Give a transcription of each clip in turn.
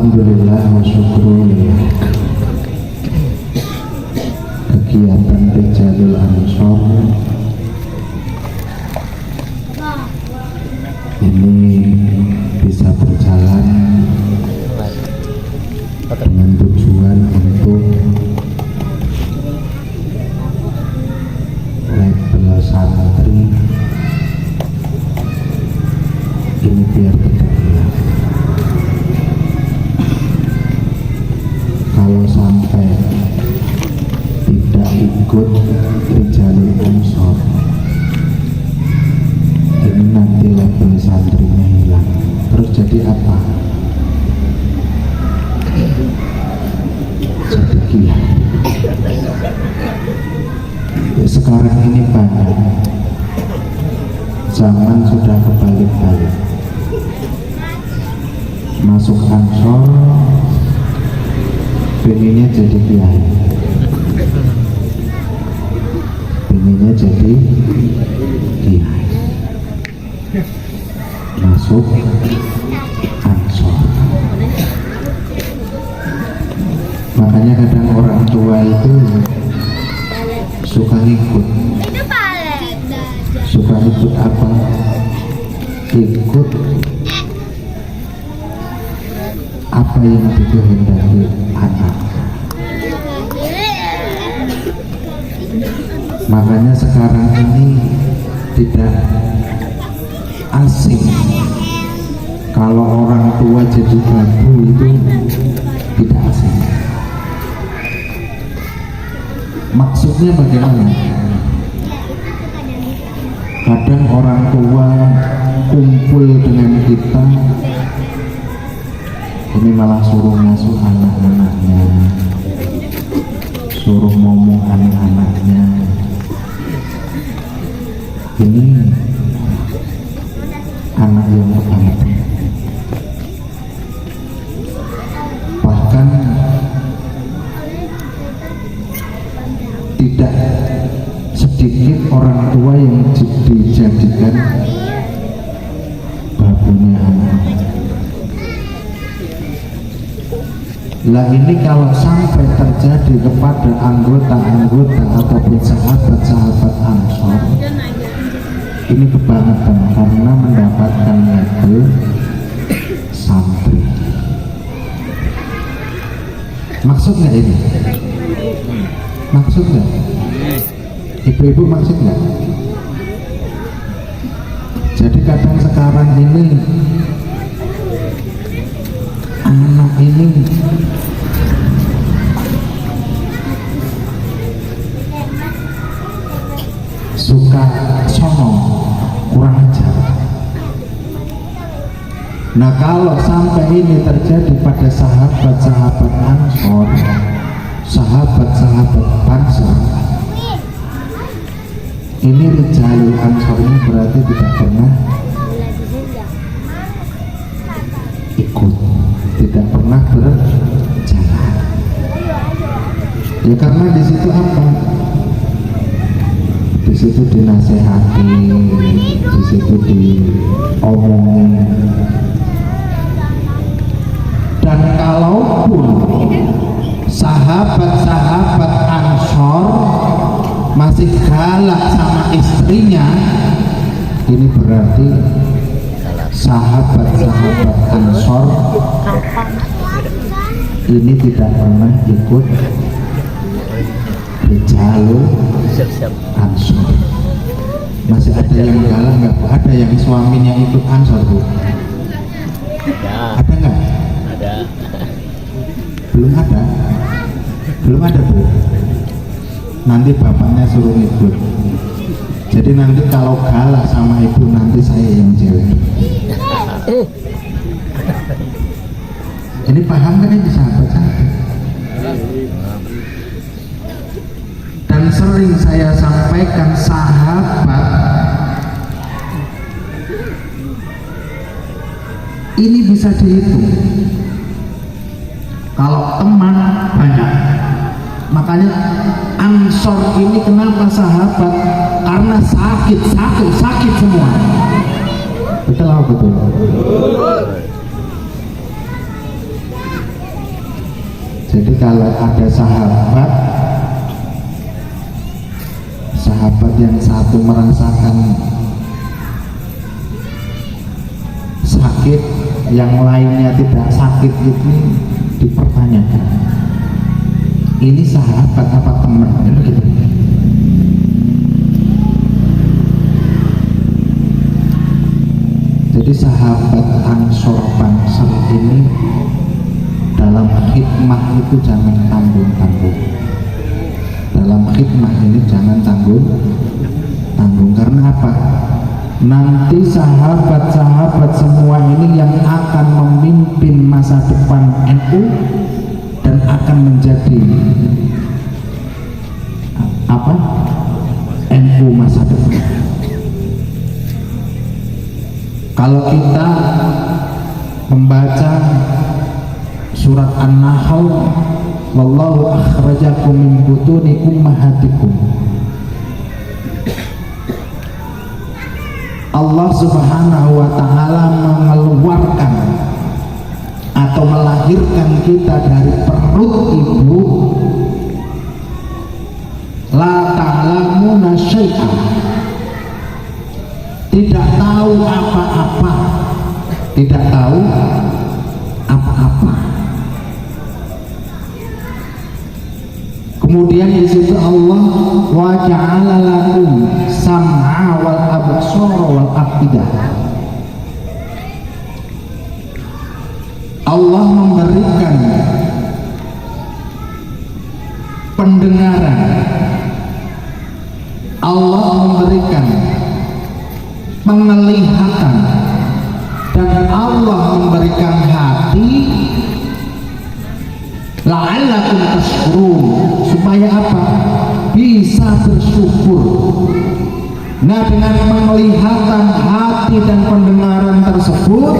Alhamdulillah wa syukurulillah. Kegiatan Rijalul Ansor ini bisa berjalan dengan tujuan untuk label santri ini biar tidak hilang. Kalau sampai tidak ikut Rijalul Ansor, ini nanti label santrinya hilang. Terus jadi apa? Jadi gila. Sekarang ini banyak, zaman sudah kebalik-balik. Masuk Ansor pengennya jadi kiai, pengennya jadi kiai, masuk Ansor. Makanya kadang orang tua itu suka ngikut. Suka ikut apa? Ikut apa yang dikehendaki anak. Makanya sekarang ini tidak asing kalau orang tua jadi babu, itu tidak asing. Maksudnya bagaimana? Kadang orang tua kumpul dengan kita, ini malah suruh ngasuh anak-anaknya, suruh ngomong anak-anaknya. Ini anak yang kebangetan. Bahkan tidak sedikit orang tua yang dijadikan babunya anak. Lah ini kalau sampai terjadi kepada anggota-anggota ataupun sahabat-sahabat Ansor, ini kebangetan karena mendapatkan label santri. Maksudnya ini? Maksudnya? Ibu-ibu maksudnya? Jadi kadang sekarang ini anak ini suka songong, kurang ajar. Nah kalau sampai ini terjadi pada sahabat-sahabat Ansor, sahabat-sahabat bangsa, ini Rijalul Ansornya berarti tidak pernah ikut, tidak pernah berjalan. Ya karena di situ apa? Di situ dinasehati, di situ diomongin. Dan kalaupun sahabat-sahabat Ansor masih galak sama istrinya, ini berarti sahabat-sahabat Ansor ini tidak pernah ikut Rijalul Ansor. Masih ada yang galak nggak Bu? Ada yang suaminya ikut Ansor Bu? Ada nggak? Ada. Belum ada? Belum ada Bu? Nanti bapaknya suruh ikut. Jadi nanti kalau galak sama ibu, nanti saya yang cewek. Ini paham kan ini sahabat-sahabat? Dan sering saya sampaikan, sahabat ini bisa dihitung. Kalau teman banyak. Makanya Ansor ini kenapa sahabat? Karena sakit semua. Betul apa betul? kalau ada sahabat yang satu merasakan sakit, yang lainnya tidak sakit, itu dipertanyakan, ini sahabat apa teman? Gitu. Jadi sahabat Ansor Banser ini dalam khidmah itu jangan tanggung-tanggung. Dalam khidmah ini jangan tanggung-tanggung. Karena apa? Nanti sahabat-sahabat semua ini yang akan memimpin masa depan NU dan akan menjadi apa? NU masa depan. Kalau kita membaca surat An-Nahl, wallahu akhrajakum min butuni ummahatikum, Allah subhanahu wa ta'ala mengeluarkan atau melahirkan kita dari perut ibu, la ta'lamuna syai'an, tidak tahu apa-apa, tidak tahu apa-apa. Kemudian di situ Allah wa ja'ala lakum sam'a wal absara wal afidah. Allah memberikan pendengaran, Allah memberikan penglihatan, dan Allah memberikan hati, la'allakum tashkurun, supaya apa? Bisa bersyukur. Nah, dengan penglihatan, hati, dan pendengaran tersebut,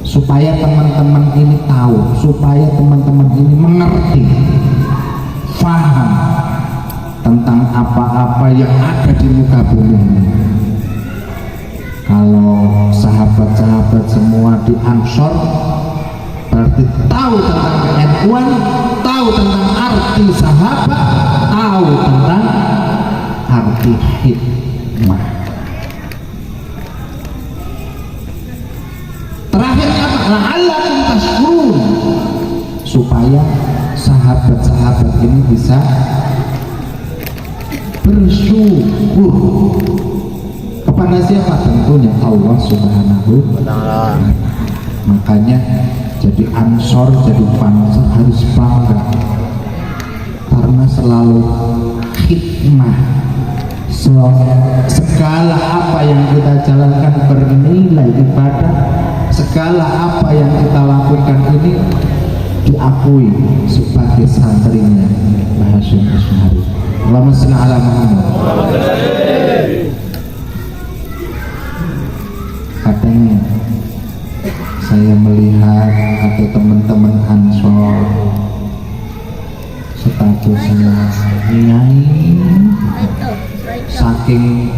supaya teman-teman ini tahu, supaya teman-teman ini mengerti, faham tentang apa-apa yang ada di muka bumi. Kalau sahabat-sahabat semua di Ansor berarti tahu tentang keNU-an, tahu tentang arti sahabat, tahu tentang arti hikmah. Terakhir apa? La'allakum tashkurun, supaya sahabat-sahabat ini bisa bersyukur kepada siapa? Tentunya Allah subhanahu wa ta'ala. Makanya jadi Ansor, jadi Banser harus bangga karena selalu hikmah. Segala apa yang kita jalankan bernilai ibadah, segala apa yang kita lakukan ini diakui sebagai santrinya Mbah Hasyim Asy'ari. Allahumma shalli ala Muhammad. Kadang saya melihat atau teman-teman Ansor statusnya nyai, saking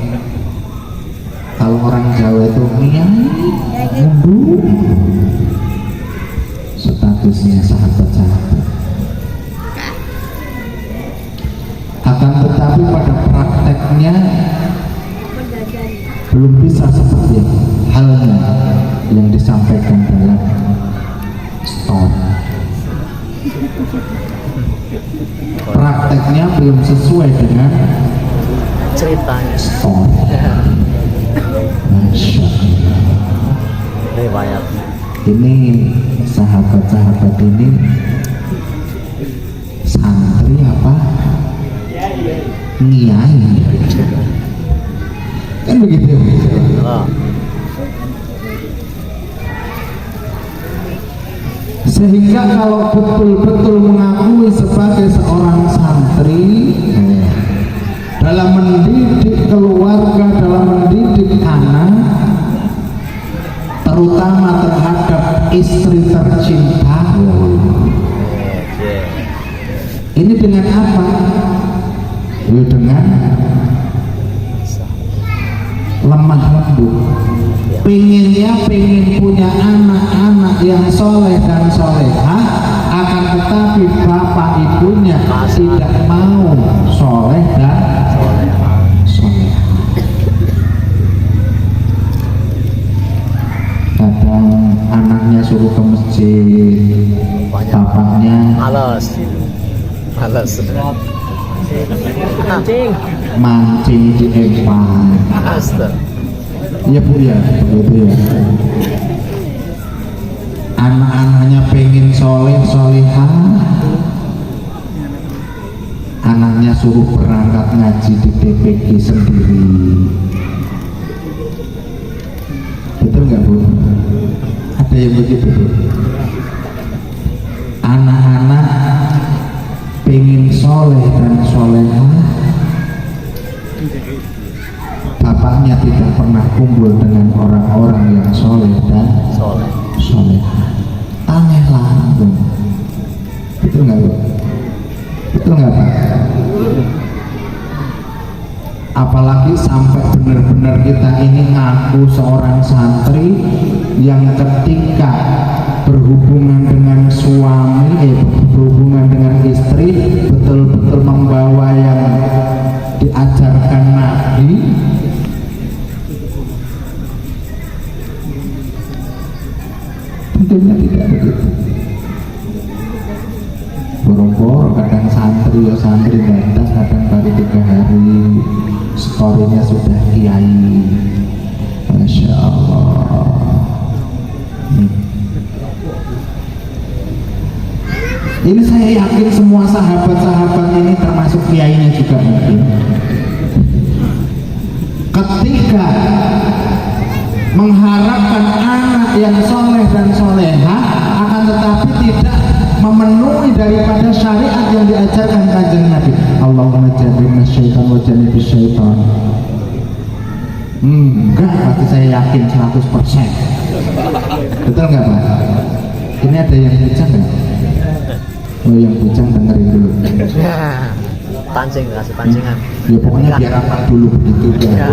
kalau orang Jawa itu nyai mundu, statusnya sahabat-sahabat. Akan tetapi pada prakteknya belum bisa seperti halnya yang disampaikan dalam story. Prakteknya belum sesuai dengan ceritanya. Story. Masya Allah. Riwayat. Ini sahabat-sahabat ini santri apa? Nyai. Kan begitu. Oh. Sehingga kalau betul-betul mengakui sebagai seorang santri dalam mendidik keluarga, dalam mendidik anak, terutama terhadap istri tercinta, ini dengan apa? Dengan lemah lembut. Pengen punya anak-anak yang soleh dan solehah, akan tetapi bapak ibunya tidak mau soleh dan soleh. Kadang anaknya suruh ke masjid, bapaknya Males. mancing di empang. Astaga. Iya bu ya, begitu ya. Anak-anaknya pengen soleh solehah, anaknya suruh berangkat ngaji di TPG sendiri. Betul nggak bu? Ada yang begitu bu? Anak-anak pengen soleh dan solehah, bapaknya tidak pernah kumpul dengan orang-orang yang soleh dan solehah. Aneh langsung. Betul nggak bu? Betul nggak pak? Apalagi sampai benar-benar kita ini ngaku seorang santri yang ketika berhubungan dengan suami, berhubungan dengan istri betul-betul membawa yang diajarkan Nabi. Tentunya tidak begitu. Boro-boro kadang santri ya santri datang, kadang baru 3 hari storynya sudah kiai. Masya Allah. Ini saya yakin semua sahabat-sahabat ini termasuk kiainya juga mungkin. Ketika mengharapkan anak yang soleh dan soleha, akan tetapi tidak memenuhi daripada syariat yang diajarkan kanjeng Nabi. Allahumma jannibna syaitan wa jannibis syaitan. Enggak, berarti saya yakin 100%. Betul nggak Pak? Ini ada yang bujang nggak? Oh yang bujang dengerin dulu. Pancing, kasih pancingan. Ya pokoknya biar apa dulu begitu ya.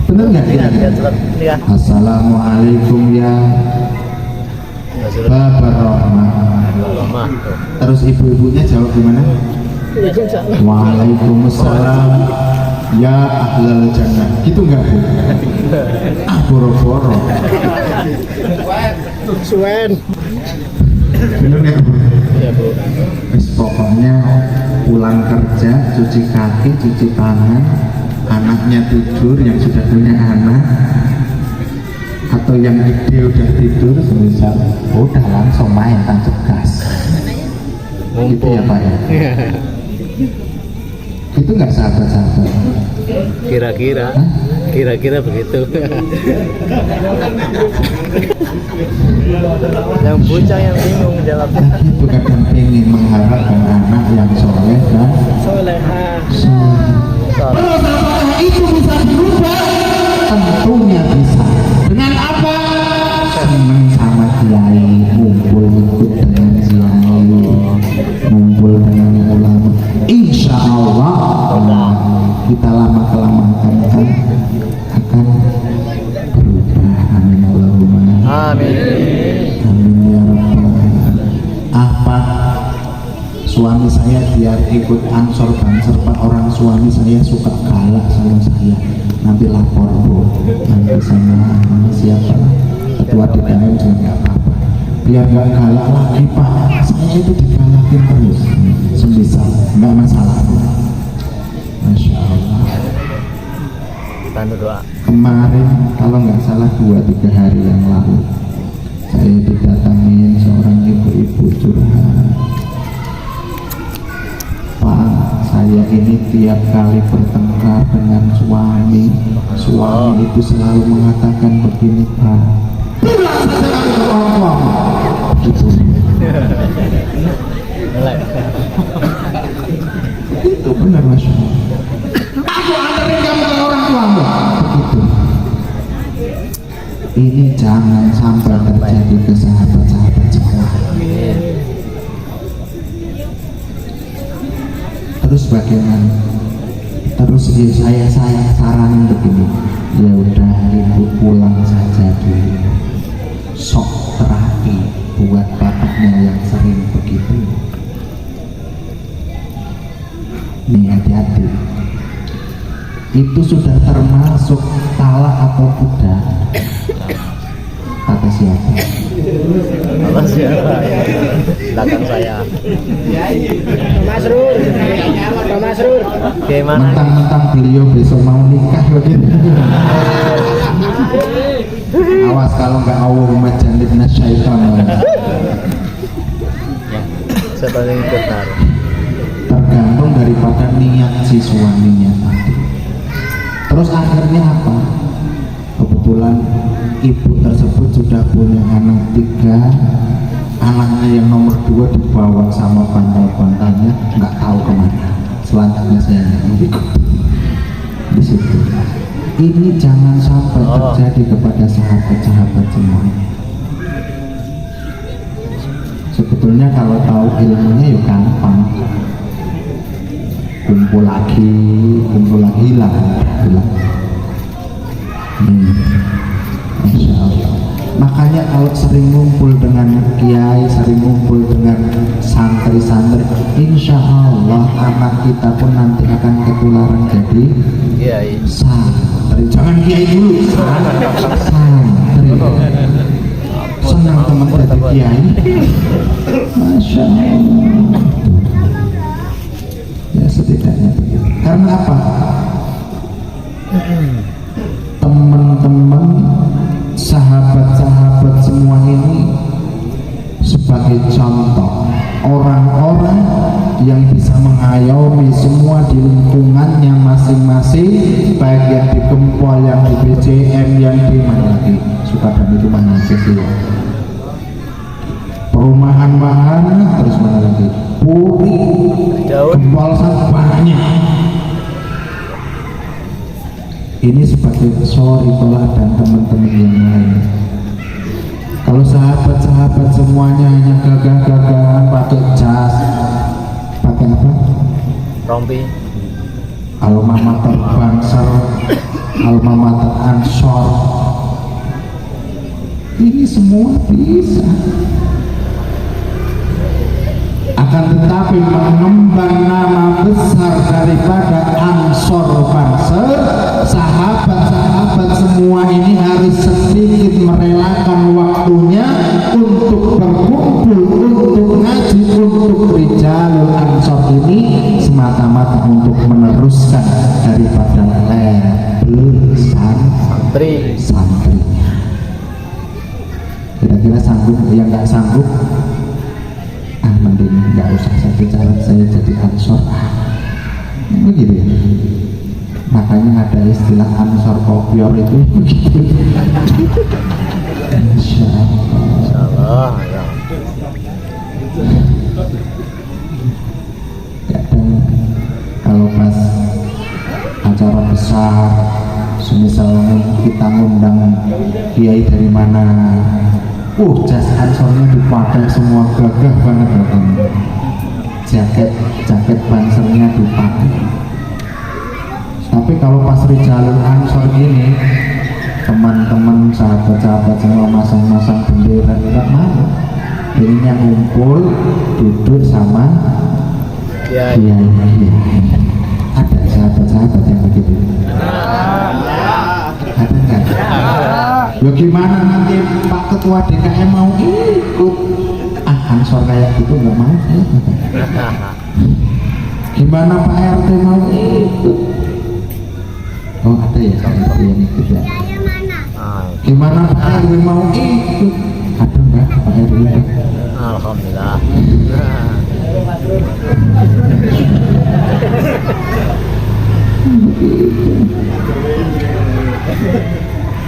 Bener nggak kita? Ya. Assalamualaikum ya Bapak Rahman. Terus ibu-ibunya jawab gimana? Waalaikumsalam ya ahlal jannah. Gitu nggak bu? Ah boro-boro. Suwen. Bener nggak bu? Iya bu. Pokoknya pulang kerja, cuci kaki, cuci tangan, anaknya tidur yang sudah punya anak, atau yang gede udah tidur, semisal udah langsung main tancap gas. Gitu ya Pak ya? Itu nggak sahabat-sahabat? Kira-kira begitu. Yang bocah yang bingung jawabnya. Itu kadang ingin mengharapkan anak yang soleh dan Soleha. Terus apakah itu bisa berubah? Tentunya bisa. Dengan apa? Senang sama kiai, ngumpul ikut dengan kiai, ngumpul dengan ulama. Insya Allah kita lama kelamaan kan akan berubah. Amin Allahumma. Amin. Amin ya Rabbal. Apa? Suami saya biar ikut ansor banser Pak, orang suami saya suka galak sama saya, nanti lapor bu, nanti sama siapa ketua DPM juga nggak apa-apa, biar nggak galak lagi Pak, saya itu digalakin terus, semisal nggak masalah. Masya Allah. Bantu doa. Kemarin kalau nggak salah 2-3 hari yang lalu saya didatangin seorang ibu-ibu curhat. Pak, saya ini tiap kali bertengkar dengan suami itu selalu mengatakan begini Pak, gitu. Itu benar Mas. Aku anterin kamu ke orang tuamu, begitu. Ini jangan sampai terjadi ke sahabat-sahabat semua. Terus bagaimana? Terus ya saya saranin begini, ya udah ibu pulang saja dulu, sok terapi buat bapaknya yang itu sudah termasuk talak atau tidak? Kata siapa? Allah siapa? Belakang saya. Pak Masrur. Gimana? Mentang-mentang beliau besok mau nikah begitu. Awas kalau nggak Allahumma jannibna syaitan. Siapa yang tertarik? Tergantung daripada niat si suaminya tadi. Terus akhirnya apa? Kebetulan ibu tersebut sudah punya anak 3, anaknya yang nomor 2 dibawa sama bantal-bantalnya nggak tahu kemana. Selanjutnya saya nggak ikut di situ. Ini jangan sampai terjadi kepada sahabat-sahabat semua. Sebetulnya kalau tahu ilmunya ya gampang, kumpul lagi hilang. Masya Allah. Makanya kalau sering ngumpul dengan kiai, sering ngumpul dengan santri-santri, insya Allah anak kita pun nanti akan ketularan jadi Kiai. santri. Jangan kiai dulu, santri. Senang teman jadi kiai. Masya Allah. Ya setidaknya begitu. Karena apa? Teman-teman, sahabat-sahabat semua ini sebagai contoh orang-orang yang bisa mengayomi semua di lingkungannya masing-masing, baik yang di Gempol, yang di BCM, yang di mana lagi, Sukadana itu mana aja sih, perumahan mana, terus mana lagi, Puri, Gempol, banyak. Ini sebagai sorry dan teman-teman yang lain. Kalau sahabat-sahabat semuanya hanya gagah-gagahan pakai jas, pakai apa? Rompi. Alma Mater Banser, Alma Mater Ansor. Ini semua bisa. Akan tetapi mengemban nama besar daripada Ansor Banser, sahabat-sahabat semua ini harus sedikit merelakan waktunya untuk berkumpul, untuk ngaji, untuk Rijalul Ansor ini semata-mata untuk meneruskan daripada label santrinya. Kira-kira sanggup? Yang nggak sanggup, mending nggak usah satu jalan, saya jadi ansor begitu ya. Makanya ada istilah ansor kopior itu begitu. Masya Allah. Kadang kalau pas acara besar, misalnya kita ngundang kiai dari mana, jas ansornya dipakai semua, gagah banget katanya. Jaket bansernya dipakai. Tapi kalau pas Rijalul Ansor ini, teman-teman sahabat-sahabat semua masang-masang bendera, tidak mau. Ininya ngumpul duduk sama kiai. Ada sahabat-sahabat yang begitu? Ada enggak? Ya gimana nanti Pak Ketua DKM mau ikut? Ansor kayak gitu nggak mau. Gimana Pak RT mau ikut? Oh ada ya Pak RT yang ikut ya. Gimana Pak RW mau ikut? Ada enggak Pak RW? Alhamdulillah.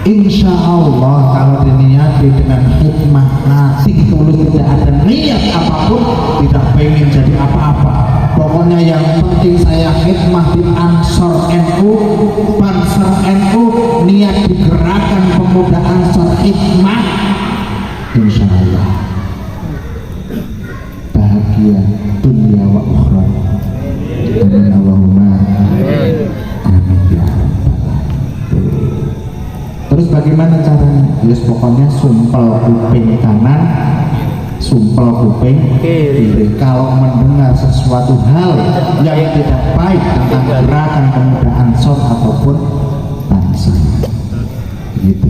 Insya Allah kalau diniati dengan hikmah, nasib tulus, tidak ada niat apapun, tidak pengen jadi apa-apa, pokoknya yang penting saya hikmah di Ansor NU, Banser NU, niat digerakkan pemuda Ansor hikmah, insya Allah bahagia dunia wa ukhra. Amin Allahumma amin ya Rabbal. Terus bagaimana caranya? Yes, pokoknya sumpel kuping kanan, sumpel kuping kiri. Kalau mendengar sesuatu hal yang tidak baik tentang gerakan pemuda Ansor ataupun Ansor, gitu.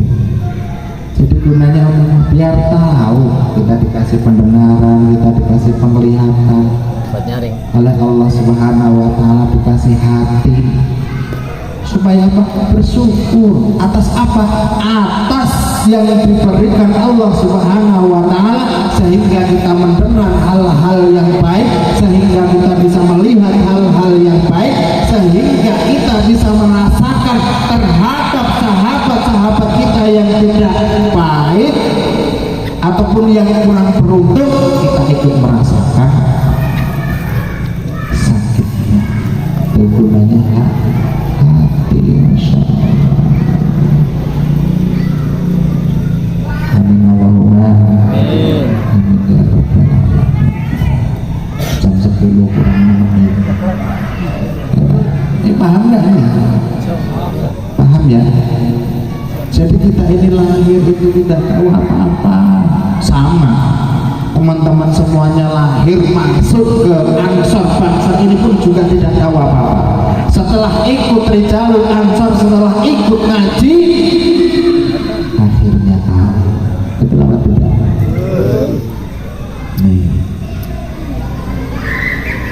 Jadi gunanya biar tahu, kita dikasih pendengaran, kita dikasih penglihatan Buat nyaring. oleh Allah Subhanahu wa Ta'ala, dikasih hati supaya apa? Bersyukur atas apa? Atas yang diberikan Allah Subhanahu wa Ta'ala, sehingga kita mendengar hal-hal yang baik, sehingga kita bisa melihat hal-hal yang baik, sehingga kita bisa merasakan terhadap sahabat-sahabat kita yang tidak baik ataupun yang kurang beruntung, kita ikut merasakan sakitnya. Itu gunanya hati. Masya Allah. Amin Allahumma Amin. amin ya rabbal alamin. Jam 10 kurang 6 menit. Ini paham nggak nih? Paham ya? Jadi kita ini lahir itu tidak tahu apa-apa. Sama teman-teman semuanya lahir masuk ke Ansor bangsa ini pun juga tidak tahu apa-apa. Setelah ikut Rijalul Ansor, setelah ikut ngaji, akhirnya tahu. Betul apa tidak? Nih,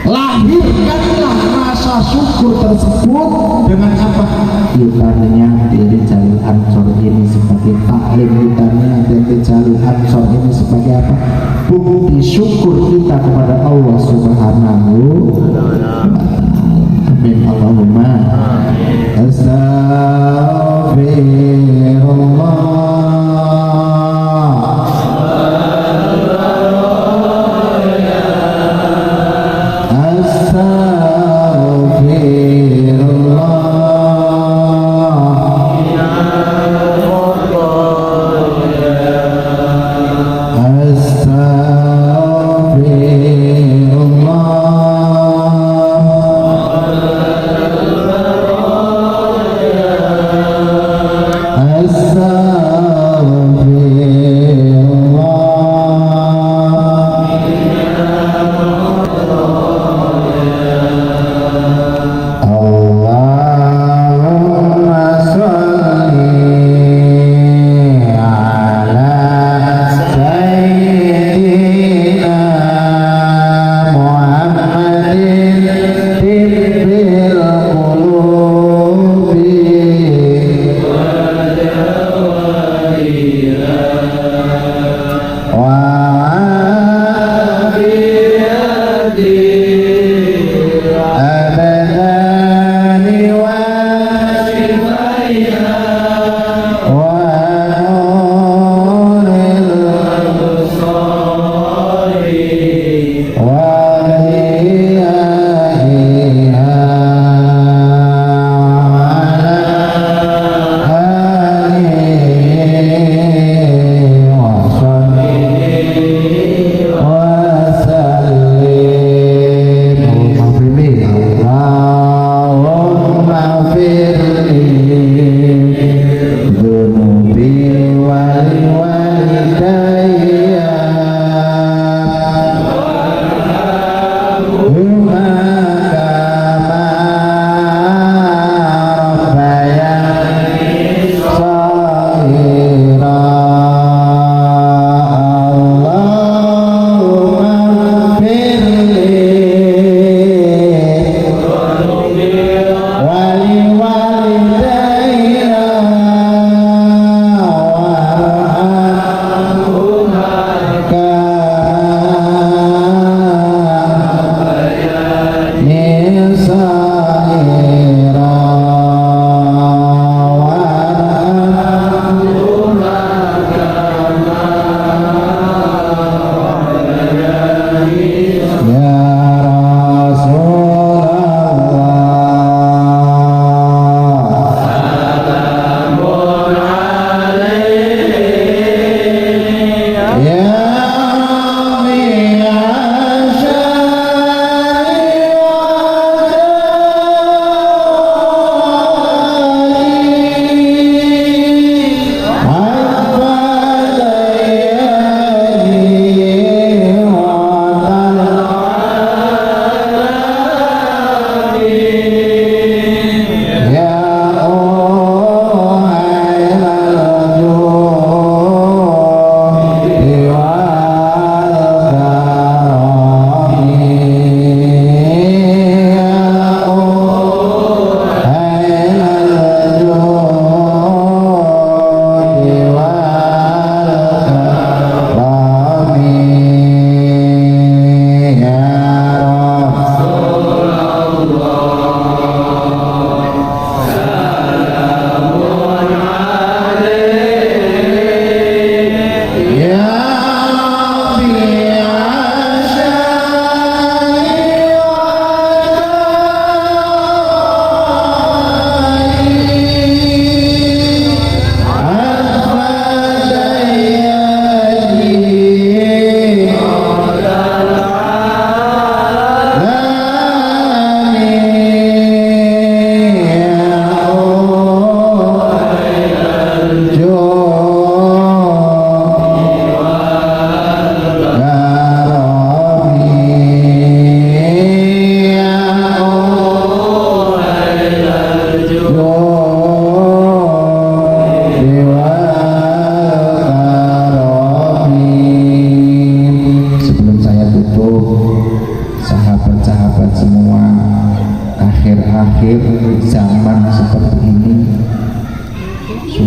lahirkanlah rasa syukur tersebut dengan apa? Yutarnya dari Jalul Ansor ini sebagai taklim, yutarnya dari Jalul Ansor ini sebagai apa? Bukti syukur kita kepada Allah Subhanahu wa Ta'ala. Amin Allahumma Astagfirullah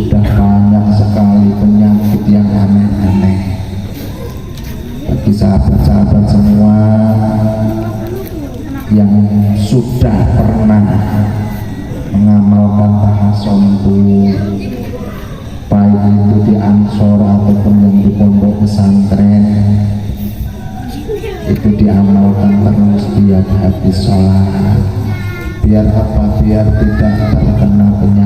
sudah banyak sekali penyakit yang aneh-aneh. Bagi sahabat-sahabat semua yang sudah pernah mengamalkan tahasompu, baik itu di ansor ataupun yang di pondok pesantren, itu diamalkan terus tiap habis sholat. Biar apa? Biar tidak terkena penyakit